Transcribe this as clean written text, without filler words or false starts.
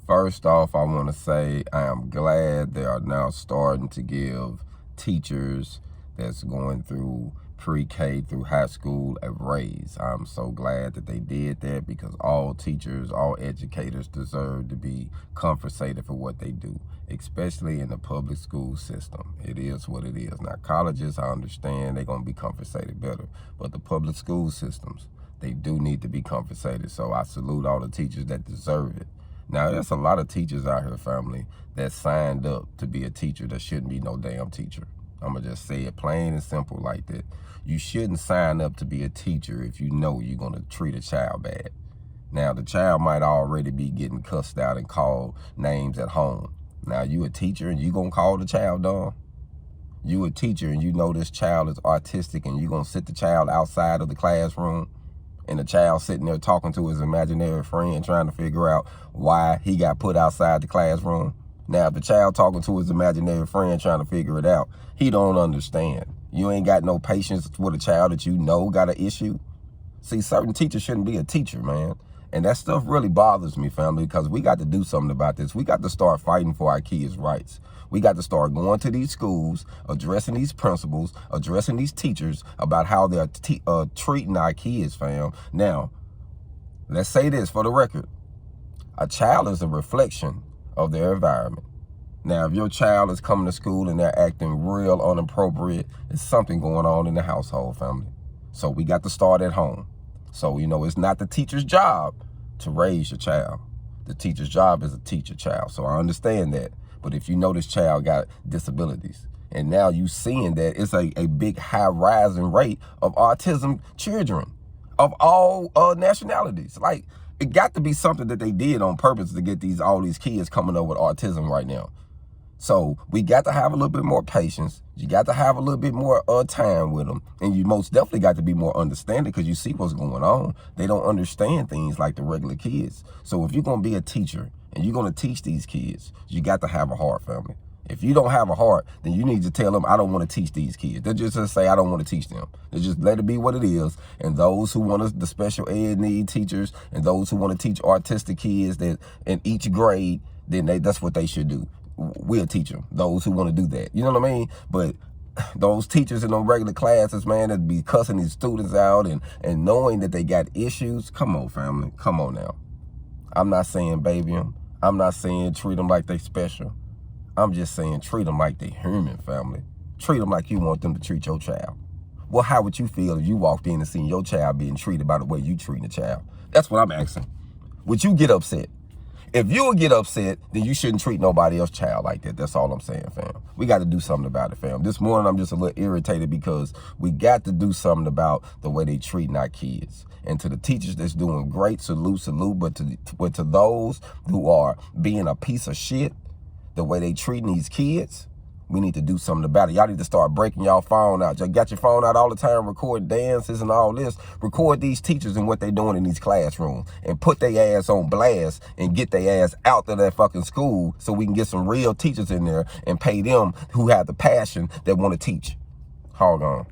First off, I want to say I am glad they are now starting to give teachers that's going through pre-K through high school a raise. I'm so glad that they did that because all teachers, all educators deserve to be compensated for what they do, especially in the public school system. It is what it is. Now, colleges, I understand they're going to be compensated better, but the public school systems, they do need to be compensated. So I salute all the teachers that deserve it. Now, there's a lot of teachers out here, family, that signed up to be a teacher that shouldn't be no damn teacher. I'm going to just say it plain and simple like that. You shouldn't sign up to be a teacher if you know you're going to treat a child bad. Now, the child might already be getting cussed out and called names at home. Now, you a teacher and you going to call the child dumb? You a teacher and you know this child is autistic and you going to sit the child outside of the classroom? And the child sitting there talking to his imaginary friend trying to figure out why he got put outside the classroom. Now, if the child talking to his imaginary friend trying to figure it out, he don't understand. You ain't got no patience with a child that you know got an issue. See, certain teachers shouldn't be a teacher, man. And that stuff really bothers me, family, because we got to do something about this. We got to start fighting for our kids' rights. We got to start going to these schools, addressing these principals, addressing these teachers about how they're treating our kids, fam. Now, let's say this for the record. A child is a reflection of their environment. Now, if your child is coming to school and they're acting real inappropriate, there's something going on in the household, family. So we got to start at home. So, it's not the teacher's job to raise your child. The teacher's job is to teach your child. So I understand that. But if you know this child got disabilities, and now you seeing that it's a big high rising rate of autism children of all nationalities. Like, it got to be something that they did on purpose to get all these kids coming up with autism right now. So we got to have a little bit more patience. You got to have a little bit more time with them. And you most definitely got to be more understanding because you see what's going on. They don't understand things like the regular kids. So if you're going to be a teacher and you're going to teach these kids, you got to have a heart, family. If you don't have a heart, then you need to tell them, I don't want to teach these kids. They just say, I don't want to teach them. They just let it be what it is. And those who want the special ed need teachers and those who want to teach autistic kids that in each grade, then that's what they should do. We'll teach them, those who want to do that. You know what I mean? But those teachers in those regular classes, man, that be cussing these students out and knowing that they got issues. Come on, family. Come on now. I'm not saying baby them. I'm not saying treat them like they special. I'm just saying treat them like they human, family. Treat them like you want them to treat your child. Well, how would you feel if you walked in and seen your child being treated by the way you treat a child? That's what I'm asking. Would you get upset? If you would get upset, then you shouldn't treat nobody else's child like that. That's all I'm saying, fam. We got to do something about it, fam. This morning, I'm just a little irritated because we got to do something about the way they treating our kids. And to the teachers that's doing great, salute. But to those who are being a piece of shit, the way they treating these kids, we need to do something about it. Y'all need to start breaking y'all phone out. Y'all got your phone out all the time, recording dances and all this. Record these teachers and what they doing in these classrooms and put their ass on blast and get their ass out of that fucking school so we can get some real teachers in there and pay them who have the passion that want to teach. Hold on.